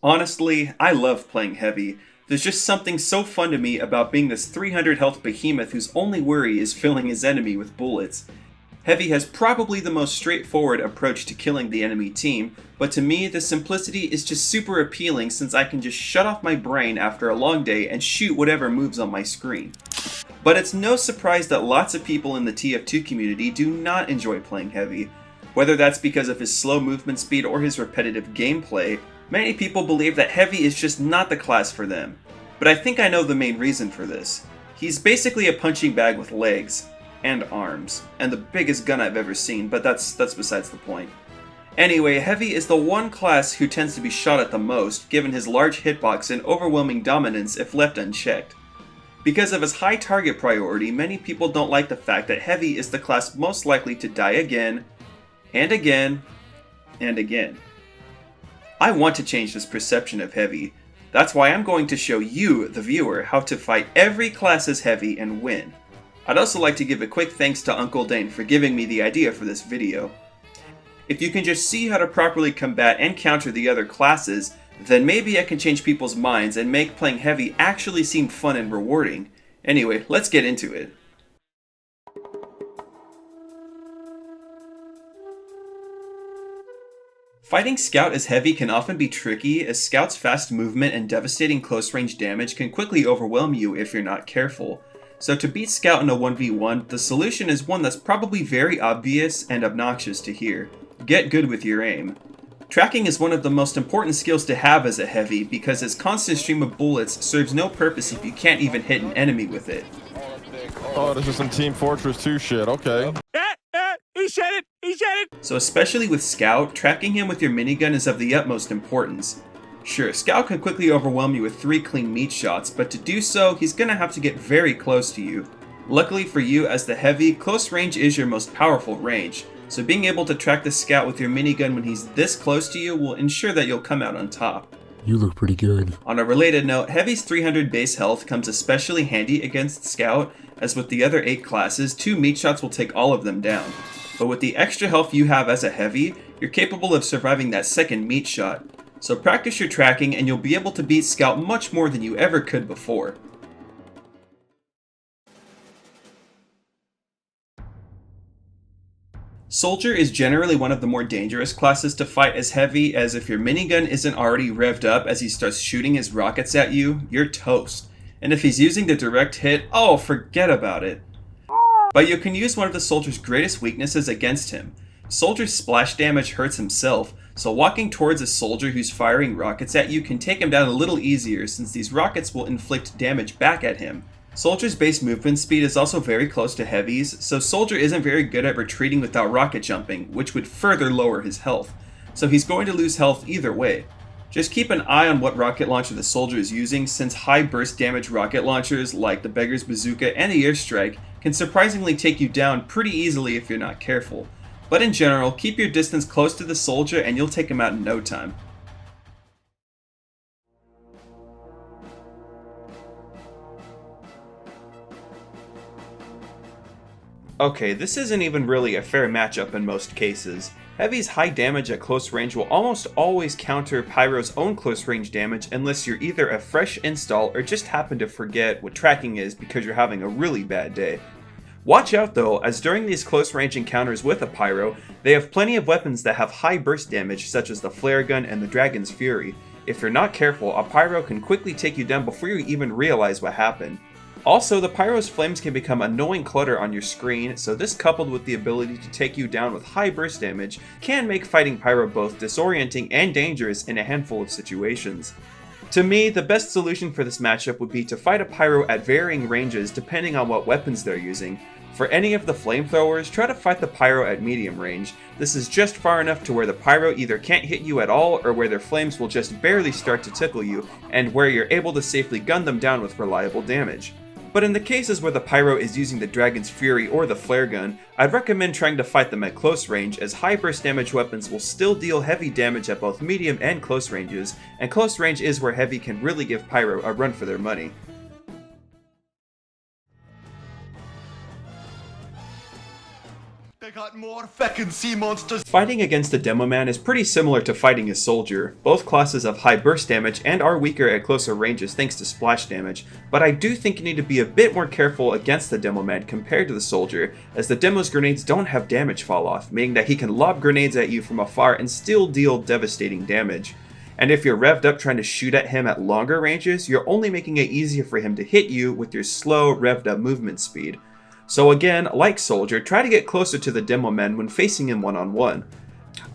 Honestly, I love playing heavy. There's just something so fun to me about being this 300 health behemoth whose only worry is filling his enemy with bullets. Heavy has probably the most straightforward approach to killing the enemy team, but to me, the simplicity is just super appealing since I can just shut off my brain after a long day and shoot whatever moves on my screen. But it's no surprise that lots of people in the TF2 community do not enjoy playing Heavy. Whether that's because of his slow movement speed or his repetitive gameplay, many people believe that Heavy is just not the class for them. But I think I know the main reason for this. He's basically a punching bag with legs and arms, and the biggest gun I've ever seen, but that's besides the point. Anyway, Heavy is the one class who tends to be shot at the most, given his large hitbox and overwhelming dominance if left unchecked. Because of his high target priority, many people don't like the fact that Heavy is the class most likely to die again, and again, and again. I want to change this perception of Heavy. That's why I'm going to show you, the viewer, how to fight every class as Heavy and win. I'd also like to give a quick thanks to Uncle Dane for giving me the idea for this video. If you can just see how to properly combat and counter the other classes, then maybe I can change people's minds and make playing Heavy actually seem fun and rewarding. Anyway, let's get into it. Fighting Scout as Heavy can often be tricky, as Scout's fast movement and devastating close-range damage can quickly overwhelm you if you're not careful. So to beat Scout in a 1v1, the solution is one that's probably very obvious and obnoxious to hear. Get good with your aim. Tracking is one of the most important skills to have as a Heavy because its constant stream of bullets serves no purpose if you can't even hit an enemy with it. Oh, this is some Team Fortress 2 shit, okay. He said it! He said it! So especially with Scout, tracking him with your minigun is of the utmost importance. Sure, Scout can quickly overwhelm you with 3 clean meat shots, but to do so, he's gonna have to get very close to you. Luckily for you, as the Heavy, close range is your most powerful range, so being able to track the Scout with your minigun when he's this close to you will ensure that you'll come out on top. You look pretty good. On a related note, Heavy's 300 base health comes especially handy against Scout, as with the other 8 classes, 2 meat shots will take all of them down. But with the extra health you have as a Heavy, you're capable of surviving that second meat shot. So practice your tracking and you'll be able to beat Scout much more than you ever could before. Soldier is generally one of the more dangerous classes to fight as Heavy, as if your minigun isn't already revved up as he starts shooting his rockets at you, you're toast. And if he's using the direct hit, oh, forget about it. But you can use one of the Soldier's greatest weaknesses against him. Soldier's splash damage hurts himself, so walking towards a soldier who's firing rockets at you can take him down a little easier since these rockets will inflict damage back at him. Soldier's base movement speed is also very close to Heavy's, so Soldier isn't very good at retreating without rocket jumping, which would further lower his health, so he's going to lose health either way. Just keep an eye on what rocket launcher the Soldier is using, since high burst damage rocket launchers like the Beggar's Bazooka and the Airstrike can surprisingly take you down pretty easily if you're not careful. But in general, keep your distance close to the Soldier and you'll take him out in no time. Okay, this isn't even really a fair matchup in most cases. Heavy's high damage at close range will almost always counter Pyro's own close range damage unless you're either a fresh install or just happen to forget what tracking is because you're having a really bad day. Watch out though, as during these close range encounters with a Pyro, they have plenty of weapons that have high burst damage such as the flare gun and the Dragon's Fury. If you're not careful, a Pyro can quickly take you down before you even realize what happened. Also, the Pyro's flames can become annoying clutter on your screen, so this coupled with the ability to take you down with high burst damage can make fighting Pyro both disorienting and dangerous in a handful of situations. To me, the best solution for this matchup would be to fight a Pyro at varying ranges depending on what weapons they're using. For any of the flamethrowers, try to fight the Pyro at medium range. This is just far enough to where the Pyro either can't hit you at all or where their flames will just barely start to tickle you, and where you're able to safely gun them down with reliable damage. But in the cases where the Pyro is using the Dragon's Fury or the flare gun, I'd recommend trying to fight them at close range, as high burst damage weapons will still deal heavy damage at both medium and close ranges, and close range is where Heavy can really give Pyro a run for their money. They got more more feckin' sea monsters. Fighting against a demoman is pretty similar to fighting a soldier. Both classes have high burst damage and are weaker at closer ranges thanks to splash damage, but I do think you need to be a bit more careful against the demoman compared to the soldier, as the demo's grenades don't have damage fall off, meaning that he can lob grenades at you from afar and still deal devastating damage. And if you're revved up trying to shoot at him at longer ranges, you're only making it easier for him to hit you with your slow, revved up movement speed. So again, like Soldier, try to get closer to the Demoman when facing him one-on-one.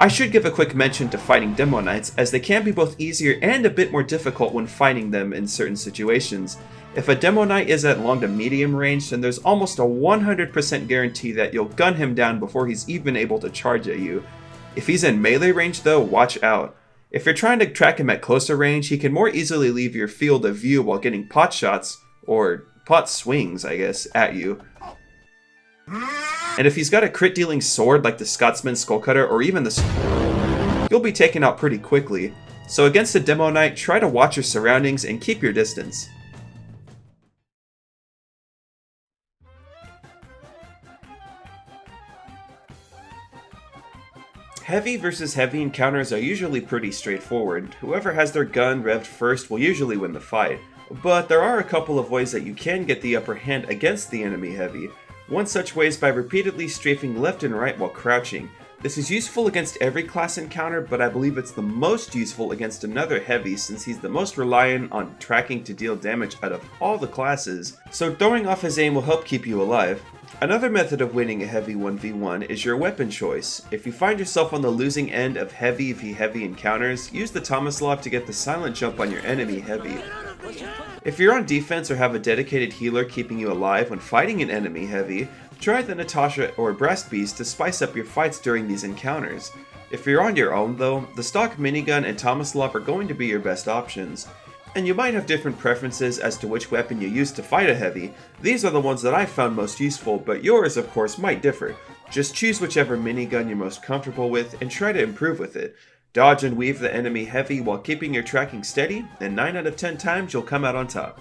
I should give a quick mention to fighting Demo Knights, as they can be both easier and a bit more difficult when fighting them in certain situations. If a Demo Knight is at long to medium range, then there's almost a 100% guarantee that you'll gun him down before he's even able to charge at you. If he's in melee range though, watch out. If you're trying to track him at closer range, he can more easily leave your field of view while getting pot shots, or pot swings I guess, at you. And if he's got a crit dealing sword like the Scotsman Skullcutter or even the you'll be taken out pretty quickly. So against a Demo Knight, try to watch your surroundings and keep your distance. Heavy versus heavy encounters are usually pretty straightforward. Whoever has their gun revved first will usually win the fight. But there are a couple of ways that you can get the upper hand against the enemy heavy. One such way is by repeatedly strafing left and right while crouching. This is useful against every class encounter, but I believe it's the most useful against another heavy since he's the most reliant on tracking to deal damage out of all the classes, so throwing off his aim will help keep you alive. Another method of winning a heavy 1v1 is your weapon choice. If you find yourself on the losing end of heavy v heavy encounters, use the Tomislav to get the silent jump on your enemy heavy. If you're on defense or have a dedicated healer keeping you alive when fighting an enemy heavy, try the Natasha or Breast Beast to spice up your fights during these encounters. If you're on your own though, the stock minigun and Tomislav are going to be your best options. And you might have different preferences as to which weapon you use to fight a heavy. These are the ones that I found most useful, but yours of course might differ. Just choose whichever minigun you're most comfortable with and try to improve with it. Dodge and weave the enemy heavy while keeping your tracking steady, and 9 out of 10 times you'll come out on top.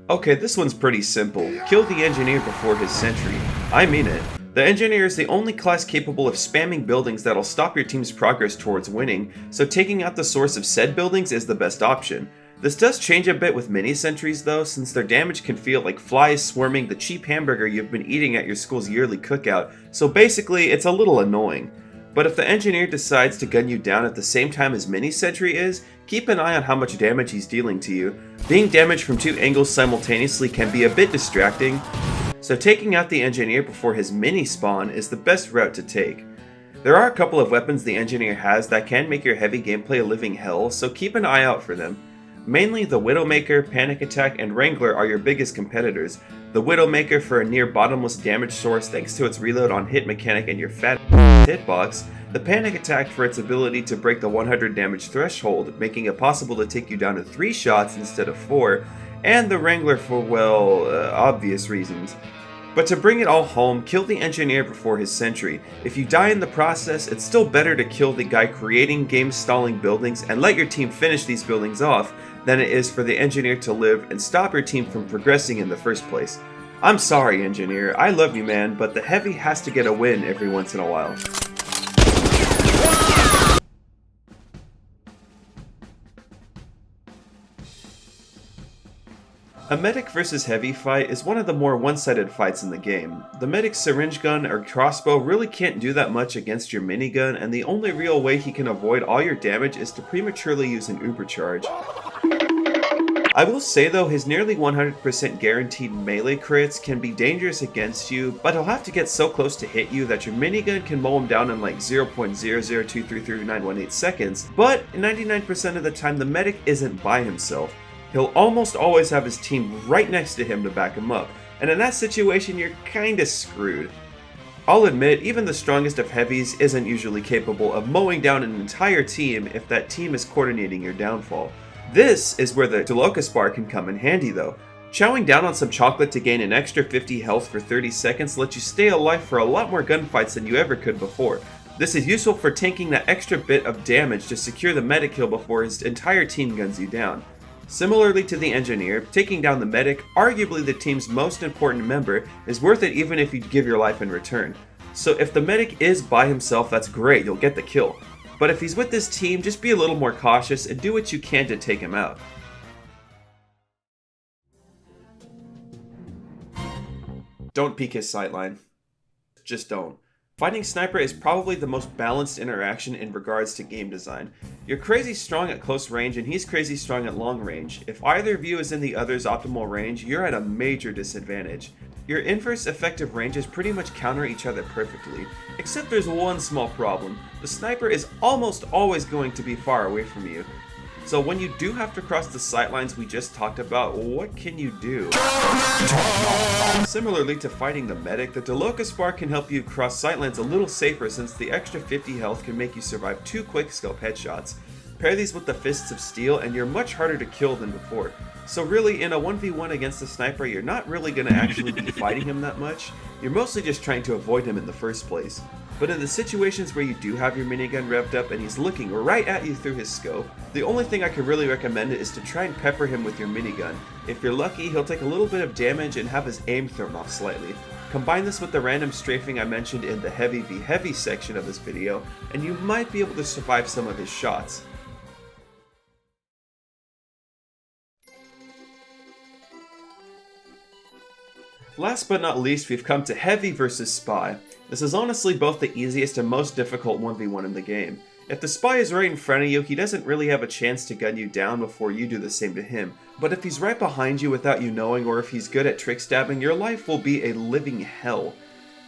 Okay, this one's pretty simple. Kill the engineer before his sentry. I mean it. The engineer is the only class capable of spamming buildings that'll stop your team's progress towards winning, so taking out the source of said buildings is the best option. This does change a bit with mini-sentries though, since their damage can feel like flies swarming the cheap hamburger you've been eating at your school's yearly cookout, so basically it's a little annoying. But if the engineer decides to gun you down at the same time as mini-sentry is, keep an eye on how much damage he's dealing to you. Being damaged from 2 angles simultaneously can be a bit distracting, so taking out the engineer before his mini-spawn is the best route to take. There are a couple of weapons the engineer has that can make your heavy gameplay a living hell, so keep an eye out for them. Mainly the Widowmaker, Panic Attack, and Wrangler are your biggest competitors. The Widowmaker for a near bottomless damage source thanks to its reload on hit mechanic and your fat hitbox, the Panic Attack for its ability to break the 100 damage threshold, making it possible to take you down to 3 shots instead of 4, and the Wrangler for, well, obvious reasons. But to bring it all home, kill the engineer before his sentry. If you die in the process, it's still better to kill the guy creating game-stalling buildings and let your team finish these buildings off than it is for the engineer to live and stop your team from progressing in the first place. I'm sorry, engineer, I love you man, but the heavy has to get a win every once in a while. A medic versus heavy fight is one of the more one-sided fights in the game. The medic's syringe gun or crossbow really can't do that much against your minigun, and the only real way he can avoid all your damage is to prematurely use an ubercharge. I will say though, his nearly 100% guaranteed melee crits can be dangerous against you, but he'll have to get so close to hit you that your minigun can mow him down in like 0.002333918 seconds, but 99% of the time the medic isn't by himself. He'll almost always have his team right next to him to back him up, and in that situation you're kinda screwed. I'll admit, even the strongest of heavies isn't usually capable of mowing down an entire team if that team is coordinating your downfall. This is where the Locust Bar can come in handy though. Chowing down on some chocolate to gain an extra 50 health for 30 seconds lets you stay alive for a lot more gunfights than you ever could before. This is useful for tanking that extra bit of damage to secure the medic kill before his entire team guns you down. Similarly to the engineer, taking down the medic, arguably the team's most important member, is worth it even if you give your life in return. So if the medic is by himself, that's great, you'll get the kill. But if he's with this team, just be a little more cautious and do what you can to take him out. Don't peek his sightline. Just don't. Fighting Sniper is probably the most balanced interaction in regards to game design. You're crazy strong at close range and he's crazy strong at long range. If either of you is in the other's optimal range, you're at a major disadvantage. Your inverse effective ranges pretty much counter each other perfectly, except there's one small problem. The Sniper is almost always going to be far away from you. So when you do have to cross the sightlines we just talked about, what can you do? Similarly to fighting the medic, the Delocus bar can help you cross sightlines a little safer since the extra 50 health can make you survive 2 quick scope headshots. Pair these with the Fists of Steel and you're much harder to kill than before. So really, in a 1v1 against the Sniper, you're not really going to actually be fighting him that much. You're mostly just trying to avoid him in the first place. But in the situations where you do have your minigun revved up and he's looking right at you through his scope, the only thing I can really recommend is to try and pepper him with your minigun. If you're lucky, he'll take a little bit of damage and have his aim thrown off slightly. Combine this with the random strafing I mentioned in the heavy v heavy section of this video, and you might be able to survive some of his shots. Last but not least, we've come to Heavy versus Spy. This is honestly both the easiest and most difficult 1v1 in the game. If the Spy is right in front of you, he doesn't really have a chance to gun you down before you do the same to him. But if he's right behind you without you knowing, or if he's good at trick stabbing, your life will be a living hell.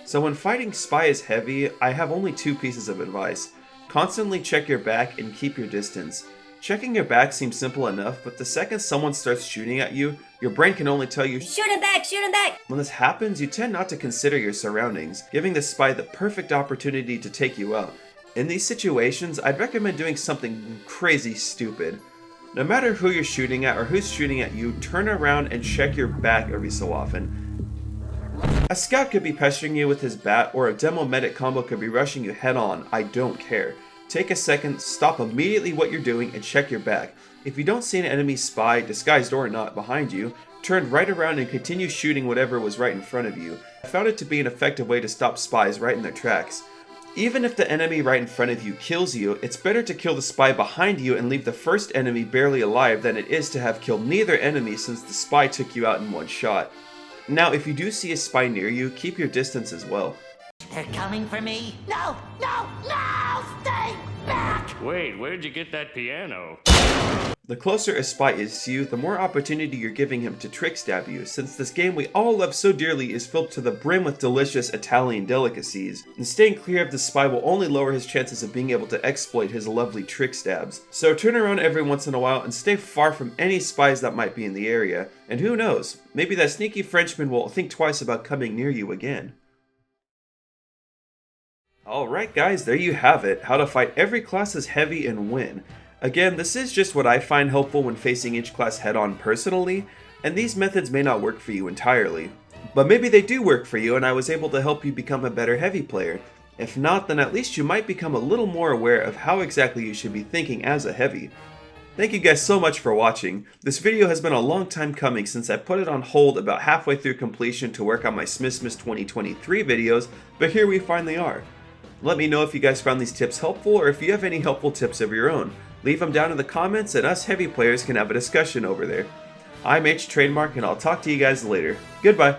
So when fighting Spy as Heavy, I have only 2 pieces of advice. Constantly check your back and keep your distance. Checking your back seems simple enough, but the second someone starts shooting at you, your brain can only tell you, "Shoot him back, shoot him back!" When this happens, you tend not to consider your surroundings, giving the Spy the perfect opportunity to take you out. In these situations, I'd recommend doing something crazy stupid. No matter who you're shooting at or who's shooting at you, turn around and check your back every so often. A scout could be pestering you with his bat, or a demo medic combo could be rushing you head on, I don't care. Take a second, stop immediately what you're doing, and check your back. If you don't see an enemy Spy, disguised or not, behind you, turn right around and continue shooting whatever was right in front of you. I found it to be an effective way to stop Spies right in their tracks. Even if the enemy right in front of you kills you, it's better to kill the Spy behind you and leave the first enemy barely alive than it is to have killed neither enemy, since the Spy took you out in one shot. Now, if you do see a Spy near you, keep your distance as well. They're coming for me. No, no, no! Stay back! Wait, where'd you get that piano? The closer a Spy is to you, the more opportunity you're giving him to trick stab you, since this game we all love so dearly is filled to the brim with delicious Italian delicacies, and staying clear of the Spy will only lower his chances of being able to exploit his lovely trick stabs. So turn around every once in a while and stay far from any Spies that might be in the area, and who knows, maybe that sneaky Frenchman will think twice about coming near you again. Alright guys, there you have it, how to fight every class as Heavy and win. Again, this is just what I find helpful when facing each class head-on personally, and these methods may not work for you entirely. But maybe they do work for you and I was able to help you become a better Heavy player. If not, then at least you might become a little more aware of how exactly you should be thinking as a Heavy. Thank you guys so much for watching. This video has been a long time coming since I put it on hold about halfway through completion to work on my Smithmas 2023 videos, but here we finally are. Let me know if you guys found these tips helpful or if you have any helpful tips of your own. Leave them down in the comments and us Heavy players can have a discussion over there. I'm H Trademark and I'll talk to you guys later. Goodbye.